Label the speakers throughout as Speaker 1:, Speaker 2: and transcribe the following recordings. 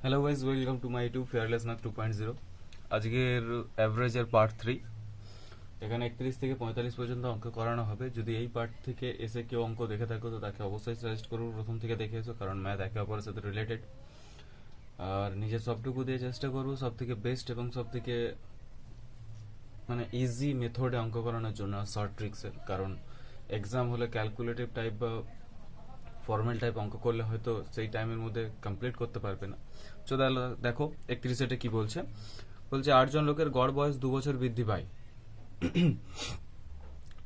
Speaker 1: Hello guys, welcome to my YouTube fearless math 2.0। আজকের অ্যাভারেজের part 3। এখানে 31 থেকে 45 পর্যন্ত অঙ্ক করানো হবে। যদি এই পার্ট থেকে এসে কেউ অঙ্ক দেখে থাকো তো তাকে অবশ্যই সাজেস্ট করবো প্রথম থেকে দেখে এসো, কারণ ম্যাথ একে অপরের সাথে রিলেটেড। আর নিজের সবটুকু দিয়ে চেষ্টা করবো সব থেকে বেস্ট এবং সব থেকে মানে ইজি মেথডে অঙ্ক করানোর জন্য, শর্ট ট্রিক্সের। কারণ এক্সাম হলে ক্যালকুলেটিভ টাইপ বা ফর্মাল টাইপ অঙ্ক করলে হয়তো সেই টাইমের মধ্যে কমপ্লিট করতে পারবে না। তো দেখো 31 কি বলছে। 8 জন লোকের গড় বয়স 2 বছর বৃদ্ধি পায়।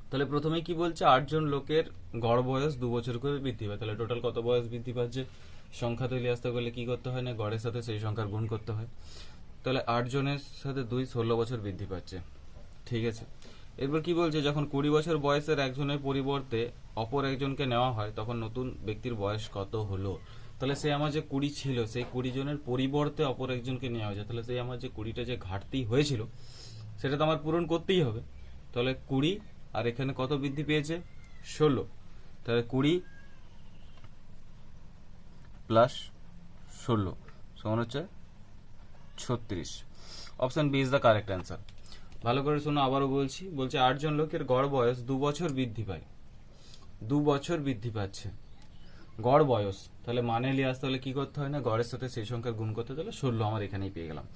Speaker 1: তাহলে প্রথমে কি বলছে, 8 জন লোকের গড় বয়স 2 বছর করে বৃদ্ধি পায়। তাহলে টোটাল কত বয়স বৃদ্ধি পাচ্ছে? সংখ্যা তৈরি আসতে গেলে কি করতে হয় না, গড়ের সাথে সেই সংখ্যার গুণ করতে হয়। তাহলে 8 জনের সাথে 2 16 বছর বৃদ্ধি পাচ্ছে। ঠিক আছে, এরপর কি বলছে, যখন 20 বছর বয়সের একজনের পরিবর্তে অপর একজনকে নেওয়া হয় তখন নতুন ব্যক্তির বয়স কত হলো? তাহলে সে আমার যে 20 ছিল, সেই 20 জনের পরিবর্তে অপর একজনকে নেওয়া হয়েছে। তাহলে সেই আমার যে 20টা যে ঘাটতি হয়েছিল সেটা তো আমার পূরণ করতেই হবে। তাহলে 20 আর এখানে কত বৃদ্ধি পেয়েছে? 16। তাহলে 20 প্লাস 16 সমান হচ্ছে 36। Option B is the correct answer. ভালো করে শোনো, আবারও বলছি। 8 জন লোকের গড় বয়স 2 বছর বৃদ্ধি পায়। 2 বছর বৃদ্ধি পাচ্ছে গড় বয়স। তাহলে মানে নিয়ে আসতে হলে কি করতে হয় না, গড়ের সাথে সেই সংখ্যার গুণ করতে। তাহলে 16 আমার এখানেই পেয়ে গেলাম।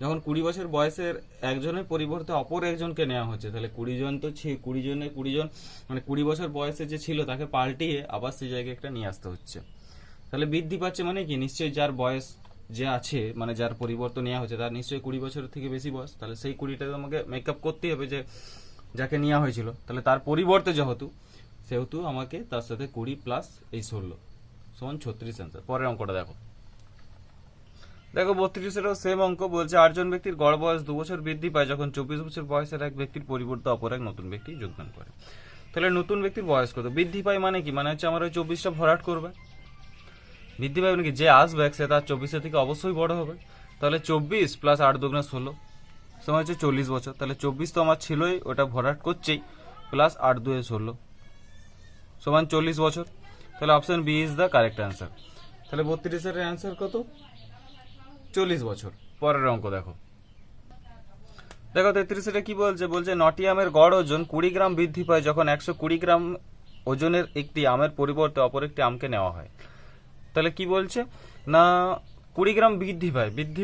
Speaker 1: যখন 20 বছর বয়সের একজনের পরিবর্তে অপর একজনকে নেওয়া হচ্ছে, তাহলে 20 জন তো 20 জনের 20 জন মানে 20 বছর বয়সে যে ছিল তাকে পাল্টিয়ে আবার সেই জায়গায় একটা নিয়ে আসতে হচ্ছে। তাহলে বৃদ্ধি পাচ্ছে মানে কি, নিশ্চয়ই যার বয়স যে আছে, মানে যার পরিবর্তন নেওয়া হচ্ছে তার নিশ্চয়ই 20 বছরের থেকে বেশি বয়স। তাহলে সেই 20টাকে আমাকে মেকআপ করতেই হবে যে যাকে নেওয়া হয়েছিল। তাহলে তার পরিবর্তে সেহেতু আমাকে তার সাথে 20 প্লাস এই 16 সমান 36 অ্যান্সার। পরের অঙ্কটা দেখো। 32-এরও সেম অঙ্ক। 8 জন ব্যক্তির গড় বয়স 2 বছর বৃদ্ধি পায় যখন 24 বছর বয়সের এক ব্যক্তির পরিবর্তে অপর এক নতুন ব্যক্তি যোগদান করে। তাহলে নতুন ব্যক্তির বয়স কত? বৃদ্ধি পায় মানে কি, মানে হচ্ছে আমার ওই 24টা ভরাট করবে। বৃদ্ধি পাবে নাকি, যে আসবে সে তার 24 থেকে অবশ্যই বড় হবে। তাহলে 24 প্লাস 8 2 16 সমান হচ্ছে 40 বছর। তাহলে 24 তো আমার ছিলই, ওটা ভরাট করছেই, প্লাস 8 2 16 সমান 40 বছর। তাহলে option B is the correct answer. তাহলে 32-এর অ্যান্সার কত? 40 বছর। পরের অঙ্ক দেখো। 33-এটা কি বলছে, 9টি আমের গড় ওজন 20 গ্রাম বৃদ্ধি পায় যখন 120 গ্রাম ওজনের একটি আমের পরিবর্তে অপর একটি আমকে নেওয়া হয়। তাহলে কি বলছে না, 20 গ্রাম বৃদ্ধি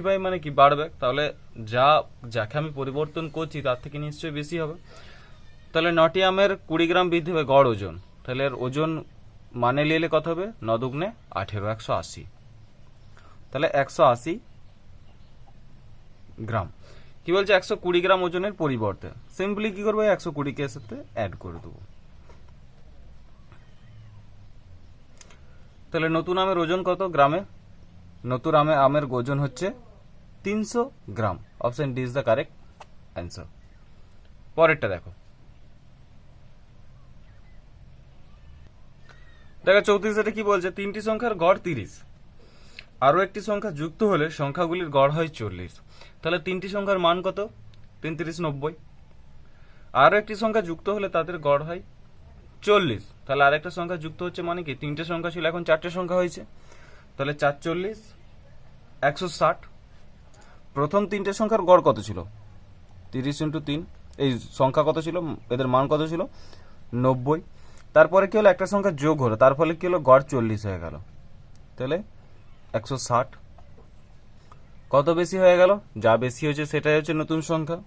Speaker 1: পায় মানে কি, বাড়বে। তাহলে যাকে আমি পরিবর্তন করছি তার থেকে নিশ্চয়ই বেশি হবে। তাহলে 9টি আমের 20 গ্রাম বৃদ্ধি পায় গড় ওজন। তাহলে এর ওজন মানে নিলে কত হবে? 9 দুগুণে 18, 180। তাহলে 180 গ্রাম। কি বলছে, 120 গ্রাম ওজনের পরিবর্তে সিম্পলি কি করবো, 120কে এর সাথে অ্যাড করে দেবো। তাহলে নতুন আমের ওজন কত গ্রামে? নতুন আমের ওজন হচ্ছে 300 gram. Option D is the correct answer. পরেরটা দেখো। 34-এটা কি বলছে, 3টি সংখ্যার গড় 30, আরো একটি সংখ্যা যুক্ত হলে সংখ্যাগুলির গড় হয় 40। তাহলে 3টি সংখ্যার মান কত? 3 30 90। আরো একটি সংখ্যা যুক্ত হলে তাদের গড় হয় 40। তাহলে আরেকটা সংখ্যা যুক্ত হচ্ছে মানে কি, 3টে সংখ্যা ছিল এখন 4টে সংখ্যা হয়েছে। তাহলে 4 40 160। প্রথম 3টে সংখ্যার গড় কত ছিল? 30 × 3। এই সংখ্যা কত ছিল, এদের মান কত ছিল? 90। তারপরে কি হলো, একটা সংখ্যা যোগ হলো, তার ফলে কি হলো, গড় 40 হয়ে গেল। তাহলে 160। কত বেশি হয়ে গেল? যা বেশি হয়েছে সেটাই হচ্ছে নতুন সংখ্যা।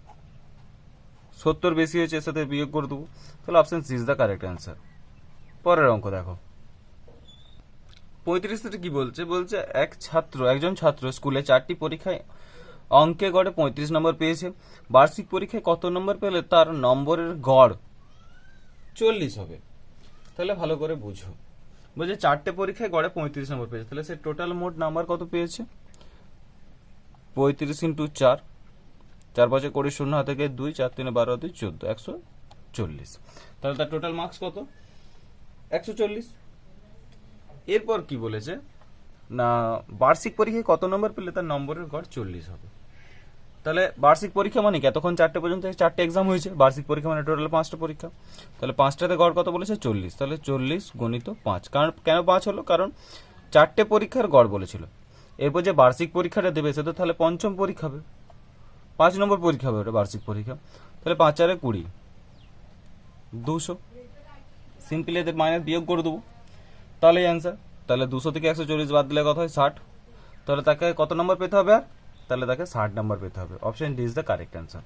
Speaker 1: 70 বেশি হয়েছে, এর সাথে বিয়োগ করে দেবো। তাহলে option C is the correct answer. পরের অঙ্ক দেখো। 35-তে কি বলছে, একজন ছাত্র স্কুলে 4টি পরীক্ষায় অঙ্কে গড়ে 35 নম্বর পেয়েছে। বার্ষিক পরীক্ষায় কত নম্বর পেলে তার নম্বরের গড় 40 হবে? তাহলে ভালো করে বুঝো। 4টে পরীক্ষায় গড়ে 35 নম্বর পেয়েছে, তাহলে সে টোটাল মোট নাম্বার কত পেয়েছে? 35 × 4, 4 5 20, 0 হাতে গিয়ে 2, 4 3 12 2 14, 140। তাহলে তার টোটাল মার্কস কত? 140। এরপর কি বলেছে না, বার্ষিক পরীক্ষায় কত নম্বর পেলে তার নম্বরের গড় 40 হবে। তাহলে বার্ষিক পরীক্ষা মানে কি, এতক্ষণ 4টে পর্যন্ত 4টে এক্সাম হয়েছে, বার্ষিক পরীক্ষা মানে টোটাল 5টা পরীক্ষা। তাহলে 5টাতে গড় কত বলেছে? 40। তাহলে 40 × 5। কারণ কেন 5 হলো, কারণ 4টে পরীক্ষার গড় বলেছিল। এরপর যে বার্ষিক পরীক্ষাটা দেবে সে তো তাহলে পঞ্চম পরীক্ষা হবে, 5 নম্বর পরীক্ষা হবে ওটা বার্ষিক পরীক্ষা। তাহলে 5 আর 20, 200। সিম্পলি এদের মাইনাস বিয়োগ করে দেবো, তাহলেই অ্যান্সার। তাহলে 200 থেকে 140 বাদ দিলে কত হয় 60। তাহলে তাকে কত নম্বর পেতে হবে আর? তাহলে তাকে 60 নম্বর পেতে হবে। Option D is the correct answer.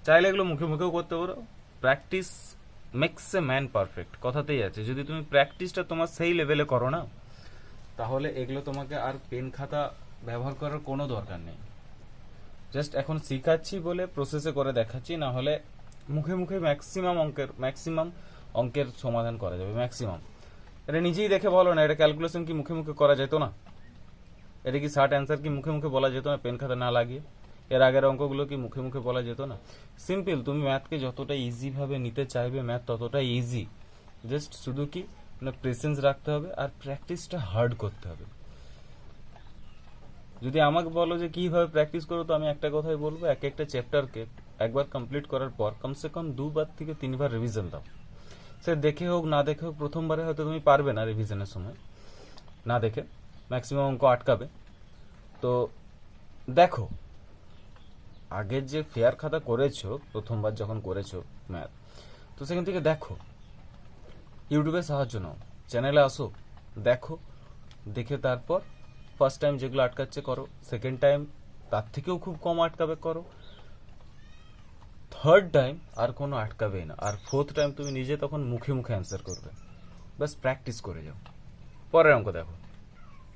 Speaker 1: চাইলে এগুলো মুখে মুখেও করতে পারো। Practice makes a man perfect, কথাতেই আছে। যদি তুমি প্র্যাকটিসটা তোমার সেই লেভেলে করো না, তাহলে এগুলো তোমাকে আর পেন খাতা ব্যবহার করার কোনো দরকার নেই। জাস্ট এখন শিখাচ্ছি বলে প্রসেসে করে দেখাচ্ছি, না হলে মুখে মুখে ম্যাক্সিমাম অঙ্কের সমাধান করা যাবে। ম্যাক্সিমাম এটা নিজেই দেখে বলো না, এটা ক্যালকুলেশন কি মুখে মুখে করা যেত না? এটা কি 60 অ্যান্সার কি মুখে মুখে বলা যেত না পেন খাতা না লাগিয়ে? এর আগের অঙ্কগুলো কি মুখে মুখে বলা যেত না? সিম্পল, তুমি ম্যাথকে যতটা ইজি ভাবে নিতে চাইবে ম্যাথ ততটা ইজি। জাস্ট শুধু কি প্রেসেন্স রাখতে হবে আর প্র্যাকটিসটা হার্ড করতে হবে। যদি আমাকে বলো যে কিভাবে প্র্যাকটিস করো, তো আমি একটা কথাই বলবো, এক একটা চ্যাপ্টারকে একবার কমপ্লিট করার পর কমসে কম 2বার থেকে 3বার রিভিশন দাও। সে দেখে হোক না দেখে হোক, প্রথমবারে হয়তো তুমি পারবে না রিভিশনের সময়, না দেখে ম্যাক্সিমাম অঙ্ক আটকাবে। তো দেখো, আগের যে ফেয়ার খাতা করেছো প্রথমবার যখন করেছো ম্যাথ, তো সেখান থেকে দেখো, ইউটিউবে সাহায্য নাও, চ্যানেলে আসো, দেখো, দেখে তারপর ফার্স্ট টাইম যেগুলো আটকাচ্ছে করো, সেকেন্ড টাইম তার থেকেও খুব কম আটকাবে করো, থার্ড টাইম আর কোনো আটকাবেই না, আর ফোর্থ টাইম তুমি নিজে তখন মুখে মুখে অ্যান্সার করবে। বাস প্র্যাকটিস করে যাও। পরের অঙ্ক দেখো,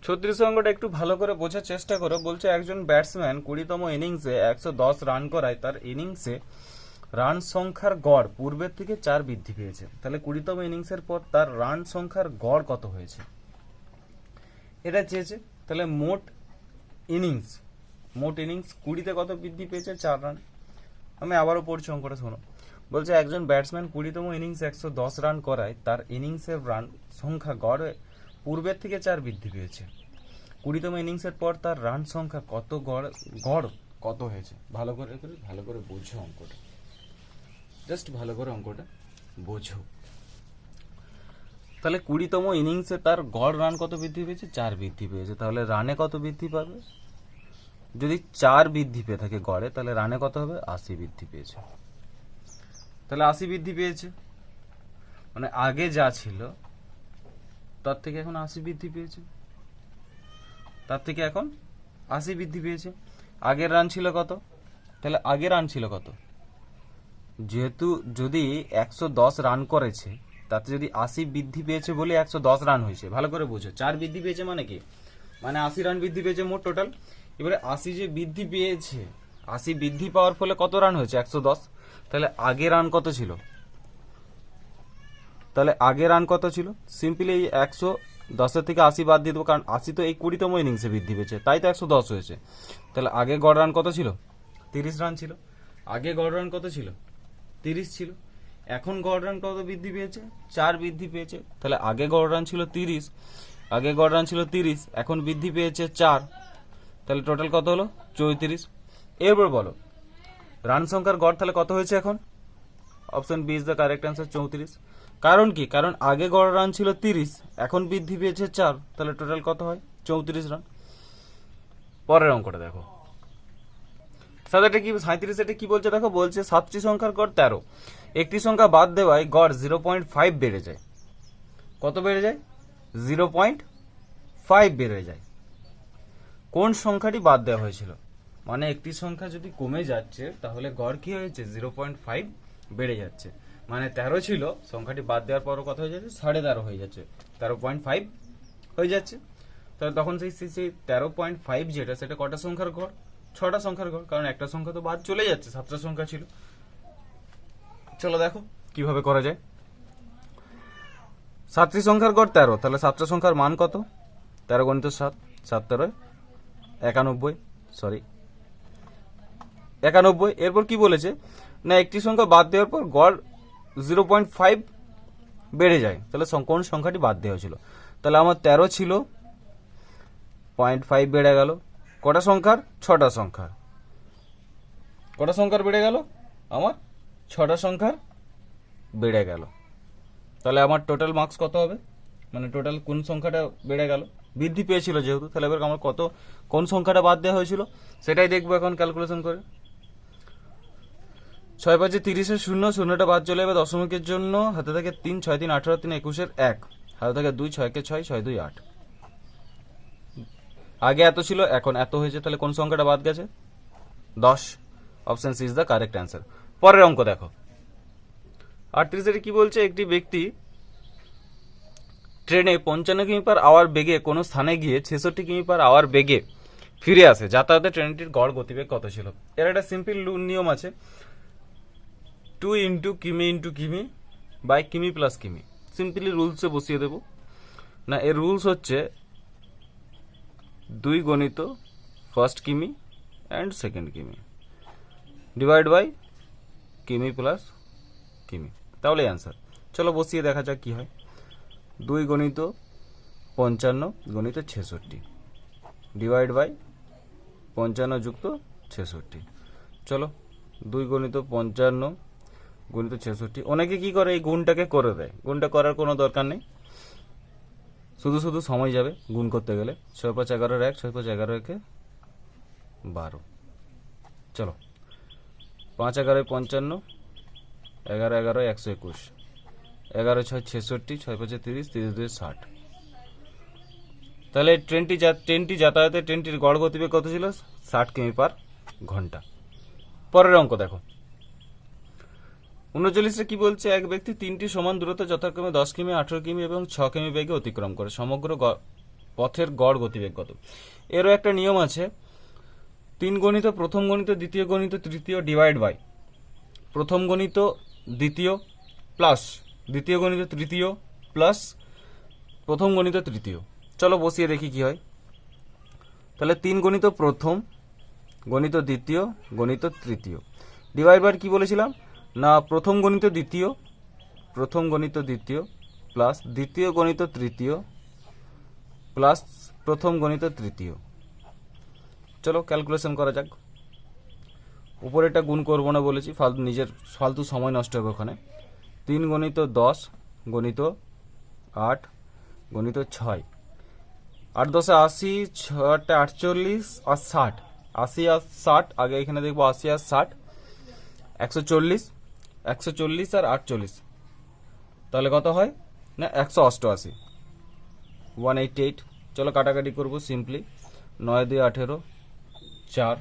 Speaker 1: 36 অঙ্কটা একটু ভালো করে বোঝার চেষ্টা করো। বলছে একজন ব্যাটসম্যান 20তম ইনিংসে 110 রান করায় তার ইনিংসে রান সংখ্যার গড় পূর্বের থেকে 4 বৃদ্ধি পেয়েছে। তাহলে 20তম ইনিংসের পর তার রান সংখ্যার গড় কত হয়েছে এটা চেয়েছে। তাহলে মোট ইনিংস 20তে কত বৃদ্ধি পেয়েছে? 4 রান। আমি আবারও পড়ছি অঙ্কটা, শোনো। বলছে একজন ব্যাটসম্যান 20তম ইনিংসে 110 রান করায় তার ইনিংসের রান সংখ্যা গড় পূর্বের থেকে 4 বৃদ্ধি পেয়েছে। 20তম ইনিংসের পর তার রান সংখ্যা কত গড় কত হয়েছে? ভালো করে বোঝো অঙ্কটা, জাস্ট ভালো করে অঙ্কটা বোঝো। তাহলে 20তম ইনিংসে তার গড় রান কত বৃদ্ধি পেয়েছে? 4 বৃদ্ধি পেয়েছে। তাহলে রানে কত বৃদ্ধি পাবে? যদি 4 বৃদ্ধি পেয়ে থাকে গড়ে, তাহলে রানে কত হবে? 80 বৃদ্ধি পেয়েছে। তাহলে 80 বৃদ্ধি পেয়েছে, মানে আগে যা ছিল তার থেকে এখন 80 বৃদ্ধি পেয়েছে। আগের রান ছিল কত? তাহলে আগের রান ছিল কত? যেহেতু যদি 110 রান করেছে, তাতে যদি 80 বৃদ্ধি পেয়েছে বলে 110 রান হয়েছে। ভালো করে বোঝো, 4 বৃদ্ধি পেয়েছে মানে কি? মানে 80 রান বৃদ্ধি পেয়েছে মোট টোটাল। এবারে 80 যে বৃদ্ধি পেয়েছে, 80 বৃদ্ধি পাওয়ার ফলে কত রান হয়েছে? 110। তাহলে আগে রান কত ছিল? সিম্পলি এই 110 থেকে 80 বাদ দিয়ে দেবো, কারণ 80 তো এই 20তম ইনিংসে বৃদ্ধি পেয়েছে, তাই তো 110 হয়েছে। তাহলে আগে গড় রান কত ছিল? 30 রান ছিল। আগে গড় রান কত ছিল? 30 ছিল। এখন গড় রান কত বৃদ্ধি পেয়েছে? 4 বৃদ্ধি পেয়েছে। তাহলে আগে গড় রান ছিল 30, এখন বৃদ্ধি পেয়েছে 4, তাহলে টোটাল কত হলো? 34। এরপর বলো রান সংখ্যার গড় তাহলে কত হয়েছে এখন? Option B is the correct answer, 34। কারণ কি? কারণ আগে গড় রান ছিল 30, এখন বৃদ্ধি পেয়েছে 4, তাহলে টোটাল কত হয়? 34 রান। পরের অঙ্কটা দেখো, 37 এটা কি বলছে দেখো। বলছে 7টি সংখ্যার গড় 13, একটি সংখ্যা বাদ দেওয়ায় গড় 0.5 বেড়ে যায়। কত বেড়ে যায়? 0.5 বেড়ে যায়। কোন সংখ্যাটি বাদ দেওয়া হয়েছিল? মানে একটি সংখ্যা যদি কমে যাচ্ছে, তাহলে গড় কি হয়েছে? 0.5 বেড়ে যাচ্ছে। মানে 13 ছিল, সংখ্যাটি বাদ দেওয়ার পরও কত হয়ে যাচ্ছে? 13.5 হয়ে যাচ্ছে, 13.5 হয়ে যাচ্ছে। তাহলে তখন সেই 13.5 যেটা, সেটা কটা সংখ্যার গড়? 6টা সংখ্যার গড়, কারণ একটা সংখ্যা তো বাদ চলে যাচ্ছে, 7টা সংখ্যা ছিল। চলো দেখো কিভাবে করা যায়। 7টি সংখ্যার গড় 13, তাহলে 7টা সংখ্যার মান কত? 13 × 7, 7 13 91। এরপর কি বলেছে না, একটি সংখ্যা বাদ দেওয়ার পর গড় 0.5 বেড়ে যায়। তাহলে কোন সংখ্যাটি বাদ দেওয়া ছিল? তাহলে আমার 13 ছিল, 0.5 বেড়ে গেল। কটা সংখ্যার? 6টা সংখ্যার। কটা সংখ্যার বেড়ে গেল? আমার 6টা সংখ্যার বেড়ে গেল। তাহলে আমার টোটাল মার্কস কত হবে? মানে টোটাল কোন সংখ্যাটা বেড়ে গেল? বৃদ্ধি পেয়েছিল যেহেতু, তাহলে এবার আমার কোন সংখ্যাটা বাদ দেওয়া হয়েছিল সেটাই দেখবো এখন ক্যালকুলেশন করে। 6 5 30 শূন্য, শূন্যটা বাদ চলে যাবে দশমিকের জন্য, হাতে থাকে 3 6 3 18 3 21 1, হাতে থাকে 2 6 6 6 2 8। আগে এত ছিল, এখন এত হয়েছে, তাহলে কোন সংখ্যাটা বাদ গেছে? 10। Option C is the correct answer. পরের অঙ্ক দেখো 38 কি বলছে, একটি ব্যক্তি ট্রেনে 55 কিমি/আওয়ার বেগে কোনো স্থানে গিয়ে 66 কিমি/আওয়ার বেগে ফিরে আসে, যাতায়াতে ট্রেনটির গড় গতিবেগ কত ছিল? এর একটা সিম্পল নিয়ম আছে, 2 ইন্টু কিমি বাই কিমি প্লাস কিমি। সিম্পলি রুলসে বসিয়ে দেব না, এর রুলস হচ্ছে 2 গণিত ফার্স্ট কিমি অ্যান্ড সেকেন্ড কিমি ডিভাইড বাই কিমি প্লাস কিমি, তাহলে অ্যান্সার। চলো বসিয়ে দেখা যাক কি হয়। 2 গণিত 55 গণিত 66 ডিভাইড বাই 55 যুক্ত 66। চলো 2 গণিত 55 গণিত 66, অনেকে কি করে এই গুণটাকে করে দেয়, গুণটা করার কোনো দরকার নেই, শুধু শুধু সময় যাবে গুণ করতে গেলে। 6 5 11 1, 6 5 11 1 12। চলো 5 11 55, 11 11 121, 11 6 66, 6 5 30, 30 2 60। তাহলে ট্রেনটি যাতায়াতে ট্রেনটির গড় গতিবেগ কত ছিল? 60 কিমি/ঘন্টা। পরের অঙ্ক দেখো 39 কি বলছে, এক ব্যক্তি 3টি সমান দূরত্ব যথাক্রমে 10 কিমি 18 কিমি এবং 6 কিমি বেগে অতিক্রম করে, সমগ্র পথের গড় গতিবেগ কত? এরও একটা নিয়ম আছে, 3 গণিত প্রথম গণিত দ্বিতীয় গণিত তৃতীয় ডিভাইড বাই প্রথম গণিত দ্বিতীয় প্লাস দ্বিতীয় গণিত তৃতীয় প্লাস প্রথম গণিত তৃতীয়। চলো বসিয়ে দেখি কি হয়। তাহলে 3 গণিত প্রথম গণিত দ্বিতীয় গণিত তৃতীয় ডিভাইড বাই কি বলেছিলাম না, প্রথম গণিত দ্বিতীয় প্লাস দ্বিতীয় গণিত তৃতীয় প্লাস প্রথম গণিত তৃতীয়। চলো ক্যালকুলেশন করা যাক। উপরেটা গুণ করবো না বলেছি, ফালতু সময় নষ্ট হবে ওখানে। 3 গণিত 10 গণিত 8 গণিত 6, 8 10 80, 6 48 আর 60, 80 আর 60, আগে এখানে দেখবো 80 আর 60 140, 140 আর 48, তাহলে কত হয় না 188, 188। চলো কাটাকাটি করবো সিম্পলি, 9 2 18, 4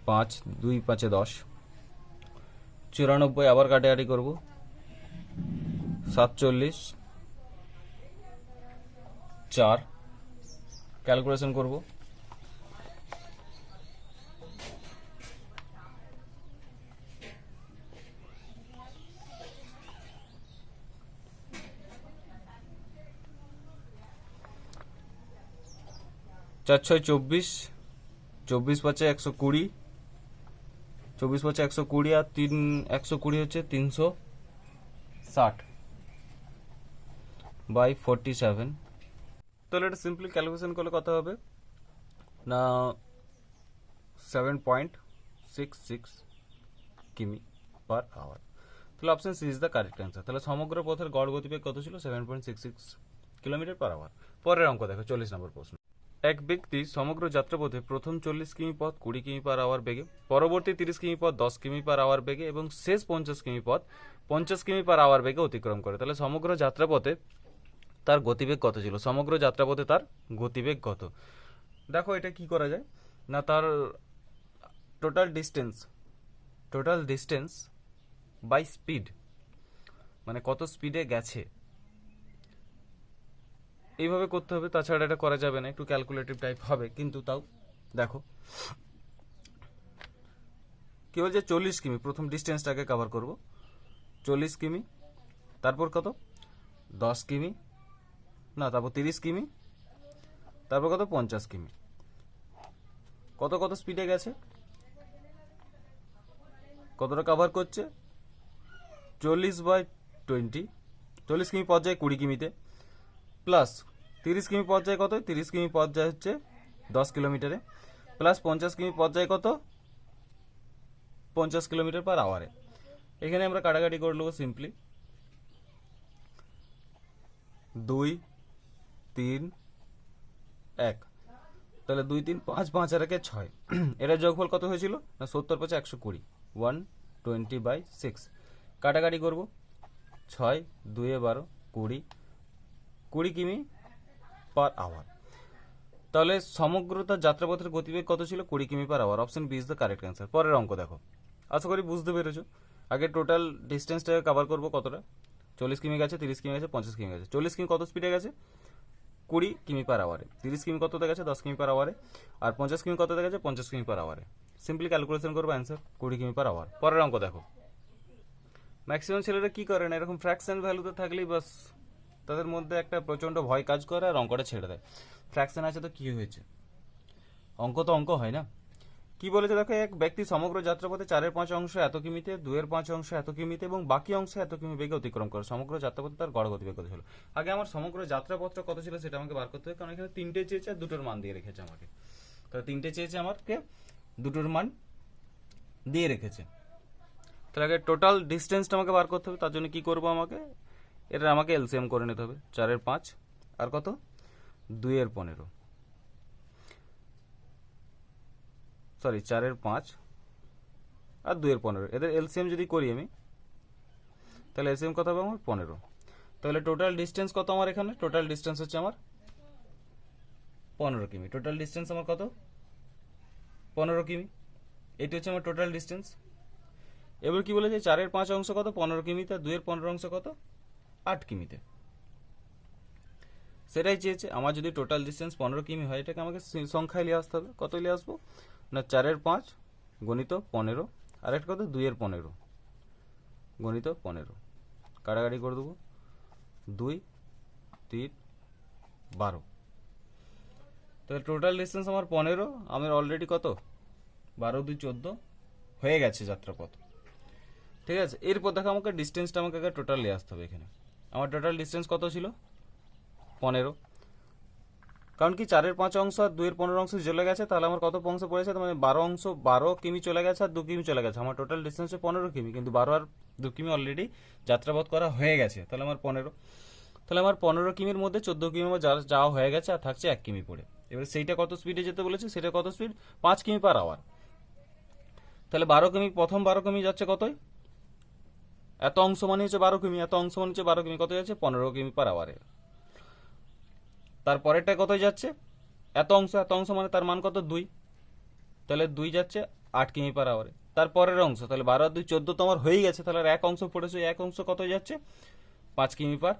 Speaker 1: 5 2 5 10, 94, আবার কাটাকাটি করবো 47 4, ক্যালকুলেশন করবো 4 6 24, 24 5 120, 24 5 120 আর 3 120 হচ্ছে 360 বাই 47। তাহলে এটা সিম্পলি ক্যালকুলেশন করলে কত হবে না 7.66 কিমি/আওয়ার। তাহলে option C is the correct answer. তাহলে সমগ্র পথের গড় গতিবেগ কত ছিল? 7.66 কিলোমিটার/আওয়ার। পরের অঙ্ক দেখো 40 নম্বর প্রশ্ন। এক ব্যক্তি সমগ্র যাত্রাপথে প্রথম 40 কিমি পথ 20 কিমি/আওয়ার বেগে, পরবর্তী 30 কিমি পথ 10 কিমি/আওয়ার বেগে এবং শেষ 50 কিমি পথ 50 কিমি/আওয়ার বেগে অতিক্রম করে। তাহলে সমগ্র যাত্রাপথে তার গতিবেগ কত ছিল? সমগ্র যাত্রাপথে তার গতিবেগ কত? দেখো এটা কি করা যায় না, তার টোটাল ডিস্টেন্স বাই স্পিড, মানে কত স্পিডে গেছে, এইভাবে করতে হবে, তাছাড়া এটা করা যাবে না, একটু ক্যালকুলেটিভ টাইপ হবে, কিন্তু তাও দেখো কি বলছে 40 কিমি, প্রথম ডিস্টেন্সটাকে কভার করব 40 কিমি, তারপর কত 10 কিমি না, তারপর 30 কিমি, তারপর কত 50 কিমি, কত স্পিডে গেছে, কতটা কভার করছে 40/20, 40 কিমি পথ যায় 20 কিমিতে, প্লাস 30 কিমি পথ যায় কত, 30 কিমি পথ যায় হচ্ছে 10 কিলোমিটারে, প্লাস 50 কিমি পথ যায় কত 50 কিলোমিটার/আওয়ারে। এখানে আমরা কাটাকাটি করে নেবো সিম্পলি, 2 3 1, তাহলে 2 3 5 5 আর 1 6, এটার যোগফল কত হয়েছিল না 70 5 120, 120/6। কাটাকাটি করব, 6 2 12 20, 20 কিমি পার আওয়ার। তাহলে সমগ্রতা যাত্রাপথের গতিবেগ কত ছিল 20 কিমি per hour. Option B is the correct answer. পরের অঙ্ক দেখো, আশা করি বুঝতে পেরেছো। আগে টোটাল ডিস্টেন্সটাকে কভার করবো, কতটা 40 কিমি গেছে, 30 কিমি গেছে, 50 কিমি গেছে। 40 কিমি কত স্পিডে গেছে 20 কিমি পার আওয়ারে, 30 কিমি কততে গেছে 10 কিমি পার আওয়ারে, আর 50 কিমি কততে গেছে 50 কিমি পার আওয়ারে। সিম্পলি ক্যালকুলেশন করবো, অ্যান্সার 20 কিমি পার আওয়ার। পরের অঙ্ক দেখো, ম্যাক্সিমাম ছেলেরা কি করে না, এরকম ফ্র্যাকশন ভ্যালুতে থাকলেই বাস তাদের মধ্যে একটা প্রচন্ড ভয় কাজ করে আর অঙ্কটা ছেড়ে দেয়। ফ্র্যাকশন আছে তো কি হয়েছে, অঙ্ক তো অঙ্ক হয় না। কি বলেছে দেখো, এক ব্যক্তি সমগ্র যাত্রাপথে 4/5 অংশ এত কিমিতে, 2/5 অংশ এত কিমিতে এবং বাকি অংশ এত কিমি বেগে অতিক্রম করে। সমগ্র যাত্রাপথে তার গড় গতিবেগ কত ছিল। আগে আমার সমগ্র যাত্রাপথটা কত ছিল সেটা আমাকে বার করতে হবে, কারণ এখানে 3টে চেয়েছে আর 2টোর মান দিয়ে রেখেছে আমাকে। তাহলে 3টে চেয়েছে আমাকে, 2টোর মান দিয়ে রেখেছে। তাহলে আগে টোটাল ডিস্টেন্সটা আমাকে বার করতে হবে। তার জন্য কি করব, এটা আমাকে এলসিএম করে নিতে হবে। 4/5 আর কত 2/15, সরি 4/5 আর 2/15, এদের এলসিএম যদি করি আমি, তাহলে এলসিএম কত হবে আমার 15। তাহলে টোটাল ডিস্টেন্স কত আমার এখানে, টোটাল ডিস্টেন্স হচ্ছে আমার 15 কিমি। টোটাল ডিস্টেন্স আমার কত 15 কিমি, এটি হচ্ছে আমার টোটাল ডিস্টেন্স। এবার কি বলেছে 4/5 অংশ কত 15 কিমিতে, 2/15 অংশ কত 8 কিমিতে, সেটাই চেয়েছে। আমার যদি টোটাল ডিস্টেন্স 15 কিমি হয়, এটাকে আমাকে সংখ্যায় নিয়ে আসতে হবে। কত নিয়ে আসবো না 4/5 গণিত 15, আর একটা কত 2/15 গণিত 15। কাটাকাটি করে দেবো, 2 3 12। তাহলে টোটাল ডিস্টেন্স আমার 15, আমার অলরেডি কত 12 2 14 হয়ে গেছে যাত্রাপথ। ঠিক আছে, এরপর দেখো আমাকে ডিস্টেন্সটা আমাকে টোটাল নিয়ে আসতে হবে। এখানে আমার টোটাল ডিস্টেন্স কত ছিল 15, কারণ কি 4/5 অংশ আর 2/15 অংশ চলে গেছে, তাহলে আমার কত অংশ পড়েছে, মানে 12 কিমি চলে গেছে আর 2 কিমি চলে গেছে। আমার টোটাল ডিস্টেন্স হচ্ছে 15 কিমি, কিন্তু 12 আর 2 কিমি অলরেডি যাত্রাপথ করা হয়ে গেছে, তাহলে আমার 15। তাহলে আমার 15 কিমির মধ্যে 14 কিমি আমার যাওয়া হয়ে গেছে, আর থাকছে 1 কিমি পড়ে। এবার সেইটা কত স্পিডে যেতে বলেছে, সেটা কত স্পিড 5 কিমি পার আওয়ার। তাহলে 12 কিমি, প্রথম 12 কিমি যাচ্ছে কতই, এত অংশ মানে হচ্ছে 12 কিমি, এত অংশ মানে হচ্ছে 12 কিমি, কত যাচ্ছে 15 কিমি পার আওয়ারে। তারপরেরটা কত যাচ্ছে, এত অংশ মানে তার মান কত 2, তাহলে 2 যাচ্ছে 8 কিমি পার আওয়ারে। তারপরের অংশ, তাহলে 12 আর 2 14 তোমার হয়ে গেছে, তাহলে আর এক অংশ পড়েছে, এক অংশ কত যাচ্ছে 5 কিমি পার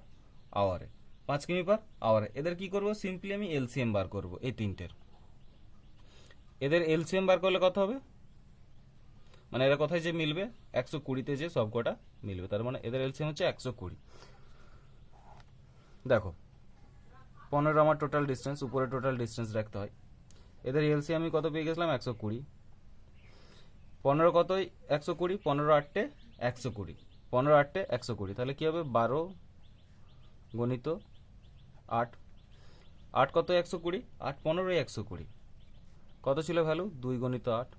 Speaker 1: আওয়ারে, 5 কিমি পার আওয়ারে। এদের কি করব, সিম্পলি আমি এলসিএম বার করব এই তিনটের। এদের এলসিএম বার করলে কত হবে, মানে এরা কোথায় যে মিলবে 120তে যে সব কটা মিলবে, তার মানে এদের এলসিএম হচ্ছে 120। দেখো 15 আমার টোটাল ডিস্টেন্স, উপরে টোটাল ডিস্টেন্স রাখতে হয়। এদের এলসিএম আমি কত পেয়ে গেছিলাম 120, 15 কতই 120, 15 8টে 120, 15 8টে 120, তাহলে কি হবে 12 গণিত 8, 8 কত 120, 8 15 120, কত ছিল ভ্যালু 2 গণিত 8,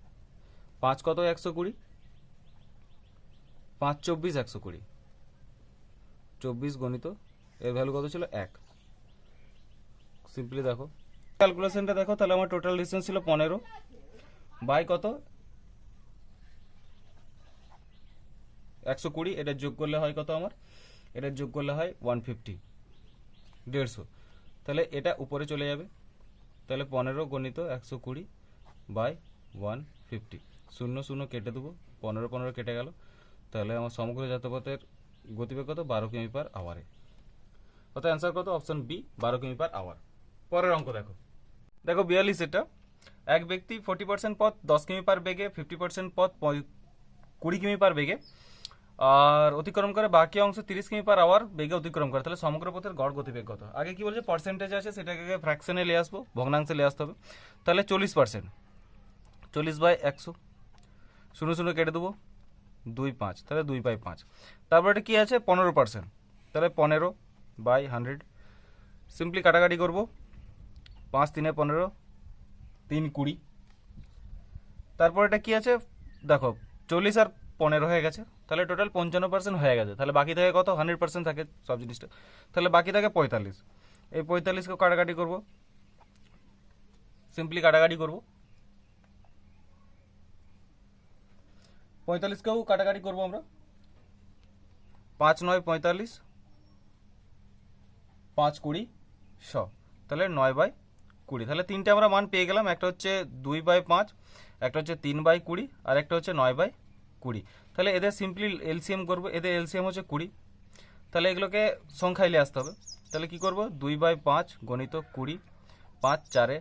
Speaker 1: 5 কত 120, 5 24 120, 24 গণিত এর ভ্যালু কত ছিল 1। সিম্পলি দেখো ক্যালকুলেশনটা দেখো, তাহলে আমার টোটাল ডিস্টেন্স ছিল 15 বাই কত 120, এটা যোগ করলে হয় কত আমার, এটা যোগ করলে হয় 150, 150। তাহলে এটা উপরে চলে যাবে, তাহলে 15 গণিত 120 বাই 150, 0 0 কেটে দেবো, 15 15 কেটে গেল। তাহলে আমার সমগ্র যাত্রাপথের গতিবেগ কত 12 কিমি পার আওয়ারে। অর্থাৎ অ্যান্সার কত, অপশন বি 12 কিমি পার আওয়ার। পরের অঙ্ক দেখো, 42 এটা। এক ব্যক্তি 40% পথ 10 কিমি পার বেগে, 50% পথ 20 কিমি পার বেগে আর অতিক্রম করে, বাকি অংশ 30 কিমি পার আওয়ার বেগে অতিক্রম করে। তাহলে সমগ্র পথের গড় গতিবেগ কত। আগে কি বলছে পার্সেন্টেজ আছে, সেটাকে ফ্র্যাকশনে নিয়ে আসবো, ভগ্নাংশে নিয়ে আসতে হবে। তাহলে 40%, 40/100, 0 0 কেটে দেবো, 2 5, তাহলে 2/5। তারপর এটা কি আছে 15%, তাহলে 15/100। সিম্পলি কাটাকাটি করবো, 5 3 15, 3 20। তারপর এটা কি আছে দেখো 40 আর 15 হয়ে গেছে, তাহলে টোটাল 55% হয়ে গেছে। তাহলে বাকি থাকে কত 100% থাকে সব জিনিসটা, তাহলে বাকি থাকে 45। এই 45কেও কাটাকাটি করব, সিম্পলি কাটাকাটি করব, 45কেও কাটাকাটি করব আমরা। 5 9 45, 5 20 100, তাহলে 9/20। তাহলে তিনটে আমরা মান পেয়ে গেলাম, একটা হচ্ছে 2/5, একটা হচ্ছে 3/20, আর একটা হচ্ছে 9/20। তাহলে এদের সিম্পলি এলসিএম করব, এদের এলসিএম হচ্ছে 20, তাহলে এগুলোকে সংখ্যায় নিয়ে আসতে হবে। তাহলে কি করব, 2/5 গণিত 20, 5 4,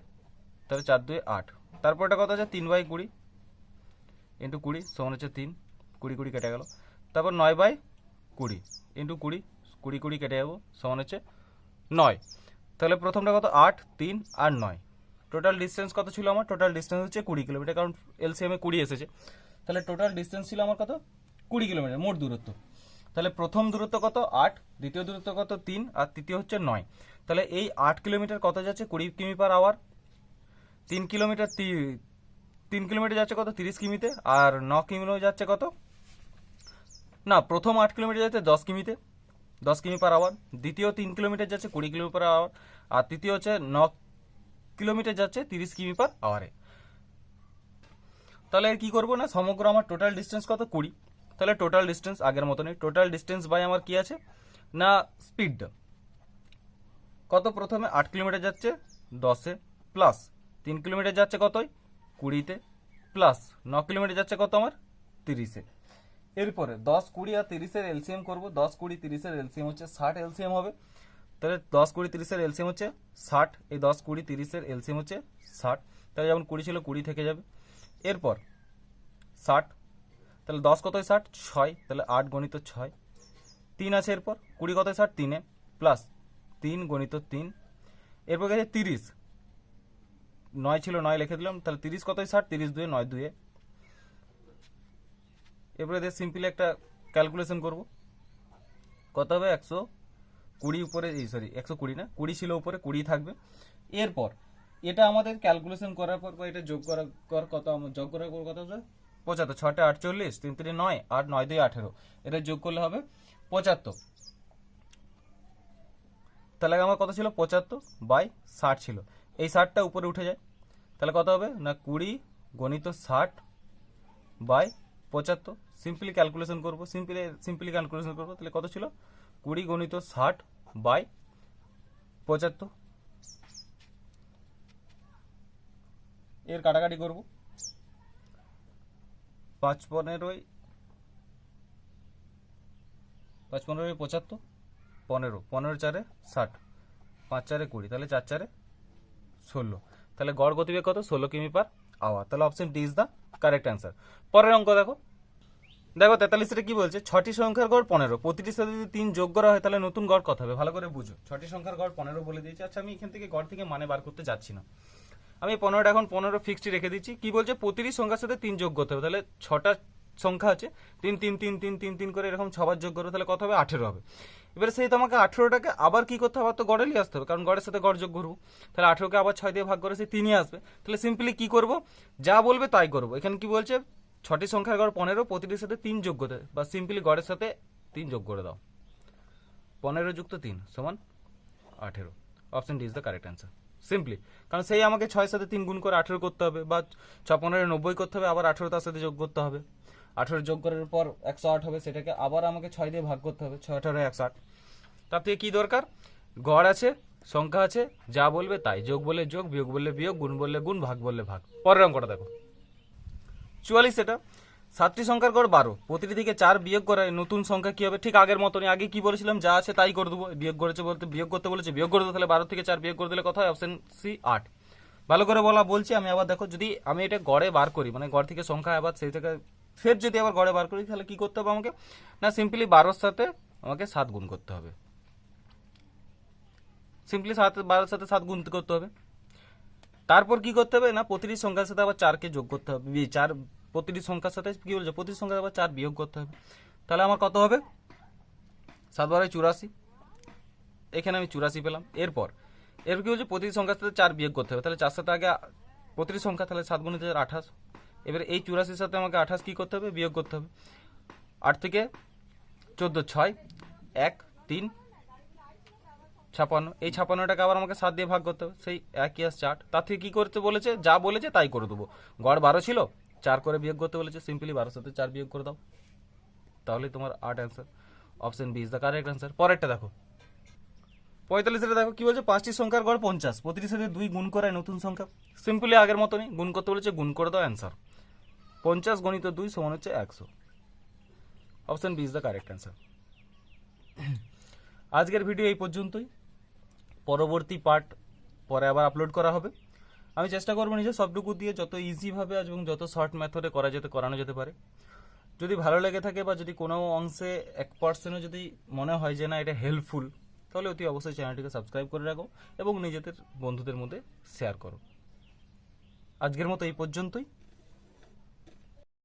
Speaker 1: তাহলে 4 2 8, তারপর এটা কত আছে 3/20 ইন্টু 20 সমান হচ্ছে 3, 20 20 কেটে গেল। তারপর 9/20 ইন্টু 20, 20 20 কেটে যাবো, সমান হচ্ছে 9। তাহলে প্রথমটা কত 8 3 আর 9, টোটাল ডিস্টেন্স কত ছিল আমার, টোটাল ডিস্টেন্স হচ্ছে 20 কিলোমিটার, কারণ এলসিএমে 20 এসেছে। তাহলে টোটাল ডিস্টেন্স ছিল আমার কত 20 কিলোমিটার মোট দূরত্ব। তাহলে প্রথম দূরত্ব কত 8, দ্বিতীয় দূরত্ব কত 3, আর তৃতীয় হচ্ছে 9। তাহলে এই 8 কিলোমিটার কত যাচ্ছে 20 কিমি পার আওয়ার, 3 কিলোমিটার 3 কিলোমিটার যাচ্ছে কত 30 কিমিতে, আর 9 কিমি যাচ্ছে কত না, প্রথম 8 কিলোমিটার যাচ্ছে 10 কিমিতে, 10 কিমি পার আওয়ার, দ্বিতীয় 3 কিলোমিটার যাচ্ছে 20 কিমি পার আওয়ার, আর তৃতীয় হচ্ছে 9 কিলোমিটার যাচ্ছে 30 কিমি পার আওয়ারে। তাহলে কি করবো না, সমগ্র আমার টোটাল ডিস্টেন্স কত 20, তাহলে টোটাল ডিস্টেন্স আগের মতনই, টোটাল ডিস্টেন্স বাই আমার কি আছে না স্পিডটা কত, প্রথমে 8 কিলোমিটার যাচ্ছে 10-এ, প্লাস 3 কিলোমিটার যাচ্ছে কতই 20-তে, প্লাস 9 কিলোমিটার যাচ্ছে কত আমার 30-এ। এরপরে 10 20 আর 30-এর এলসিএম করবো, 10 20 30-এর এলসিএম হচ্ছে 60 এলসিএম হবে। তাহলে 10 20 30-এর এলসিএম হচ্ছে 60, এই 10 20 30-এর এলসিএম হচ্ছে 60, তাহলে যেমন 20 ছিল 20 থেকে যাবে। এরপর 60, তাহলে 10 কতই 60 6, তাহলে 8 গণিত 6, 3 আছে, এরপর 20 কতই 60 3-এ, প্লাস 3 গণিত 3, এরপর গেছে 30, 9 ছিল 9 লিখে দিলাম, তাহলে 30 কতই 60 30 2 9 2-এ। এরপরে এদের সিম্পলি একটা ক্যালকুলেশন করব, কত হবে 120 উপরে, এই সরি 120 না 20 ছিল উপরে, 20 থাকবে। এরপর এটা আমাদের ক্যালকুলেশন করার পর এটা যোগ করার কত, যোগ করার পর কত হবে 75, 6 48, 3 3 9, 8 9 2 18, এটা যোগ করলে হবে 75। তাহলে আমার কত ছিল 75/60 ছিল, এই 60টা উপরে উঠে যায়, তাহলে কত হবে না 20 গণিত 60/75। সিম্পলি ক্যালকুলেশন করবো, সিম্পলি ক্যালকুলেশন করবো, তাহলে কত ছিল 20 গণিত 60/75। এর কাটাকাটি করব, 5 15 5 15 75, 15 15 4 60, 5 4 20, তাহলে 4 4 16, তাহলে গড় গতিবেগ কত 16 কিমি পার আওয়ার। তাহলে option D is the correct answer. পরের অঙ্ক দেখো, 43-টা কি বলছে, 6টি সংখ্যার গড় 15, প্রতিটির সাথে যদি 3 যোগ করা হয় তাহলে নতুন গড় কত হবে, ভালো করে বুঝো। 6টি সংখ্যার গড় 15 বলে দিয়েছে। আচ্ছা আমি এখান থেকে গড় থেকে মানে বার করতে যাচ্ছি না, আমি 15টা এখন 15 ফিক্সড রেখে দিচ্ছি। কি বলছে, প্রতিটি সংখ্যার সাথে 3 যোগ করতে হবে, তাহলে 6টা সংখ্যা আছে 3 3 3 3 3 3 করে এরকম 6বার যোগ করবে, তাহলে কত হবে 18 হবে। এবারে সেই তোমাকে 18টাকে আবার কি করতে হবে, আবার তো গড়ে নিয়ে আসতে হবে, কারণ গড়ের সাথে গড় যোগ করবো, তাহলে 18কে আবার 6 দিয়ে ভাগ করে সেই 3ই আসবে। তাহলে সিম্পলি কি করব, যা বলবে তাই করবো। এখানে কি বলছে, 6টি সংখ্যার গড় 15, প্রতিটির সাথে 3 যোগ করতে, বা সিম্পলি গড়ের সাথে 3 যোগ করে দাও, 15 যুক্ত 3 সমান 18। Option D is the correct answer. Simply, কারণ সেই আমাকে 6 সাথে 3 গুণ করে 18 করতে হবে, বা 6 15 90 করতে হবে, আবার 18 তার সাথে যোগ করতে হবে, 18 যোগ করার পর 108 হবে, সেটাকে আবার আমাকে 6 দিয়ে ভাগ করতে হবে, 6 18 108। তার থেকে কি দরকার, গড় আছে, সংখ্যা আছে, যা বলবে তাই, যোগ বললে যোগ, বিয়োগ বললে বিয়োগ, গুণ বললে গুণ, ভাগ বললে ভাগ। পরের অঙ্কটা দেখো 44, এটা 7টি সংখ্যার গড় 12, প্রতিটি থেকে 4 বিয়োগ করে নতুন সংখ্যা কি হবে, ঠিক আগের মতনই, আগে কি বলেছিলাম যা আছে তাই করে দেবো, বিয়োগ করেছে বলতে বিয়োগ করতে বলেছে বিয়োগ করে দেবো, তাহলে 12 থেকে 4 বিয়োগ করে দিলে কথা হয় অপশন সি 8। ভালো করে বলা বলছি আমি, আবার দেখো যদি আমি এটা গড়ে বার করি, মানে গড় থেকে সংখ্যা আবার সেই থেকে ফের যদি আবার গড়ে বার করি, তাহলে কি করতে হবে আমাকে না, সিম্পলি 12-র সাথে আমাকে 7 গুণ করতে হবে, সিম্পলি 12-র সাথে 7 গুণ করতে হবে। তারপর কি করতে হবে না, প্রতিটি সংখ্যার সাথে আবার 4কে যোগ করতে হবে, 4 প্রতিটি সংখ্যার সাথে কি বলছে, প্রতিটি সংখ্যার আবার 4 বিয়োগ করতে হবে, তাহলে আমার কত হবে 7 12 84, এখানে আমি 84 পেলাম। এরপর কি বলছে, প্রতিটি সংখ্যার সাথে 4 বিয়োগ করতে হবে, তাহলে 4 সাথে আগে প্রতিটি সংখ্যা, তাহলে 7 গুণিত 28। এবারে এই 84-র সাথে আমাকে 28 কি করতে হবে, বিয়োগ করতে হবে, 8 থেকে 14 6 1 3 56, এই 56টাকে আবার আমাকে 7 দিয়ে ভাগ করতে হবে, সেই একই আসছে 8। তার থেকে কী করতে বলেছে, যা বলেছে তাই করে দেবো। গড় 12 ছিল, 4 করে বিয়োগ করতে বলেছে, সিম্পলি 12 সাথে 4 বিয়োগ করে দাও, তাহলে তোমার 8 answer. Option B is the correct answer. পরেরটা দেখো 45 দেখো কি বলছে, 5টি সংখ্যার গড় 50, প্রতিটির সাথে 2 গুণ করায় নতুন সংখ্যা। সিম্পলি আগের মতনই গুণ করতে বলেছে, গুণ করে দাও, অ্যান্সার 50 গণিত 2 সমান হচ্ছে 100। Option B is the correct answer. আজকের ভিডিও এই পর্যন্তই, পরবর্তী পার্ট পরে আবার আপলোড করা হবে। আমি চেষ্টা করবো নিজে সবটুকু দিয়ে যত ইজিভাবে এবং যত শর্ট মেথডে করানো যেতে পারে। যদি ভালো লেগে থাকে বা যদি কোনো অংশে 1%ও যদি মনে হয় যে না এটা হেল্পফুল, তাহলে অতি অবশ্যই চ্যানেলটিকে সাবস্ক্রাইব করে রাখো এবং নিজেদের বন্ধুদের মধ্যে শেয়ার করো। আজকের মতো এই পর্যন্তই।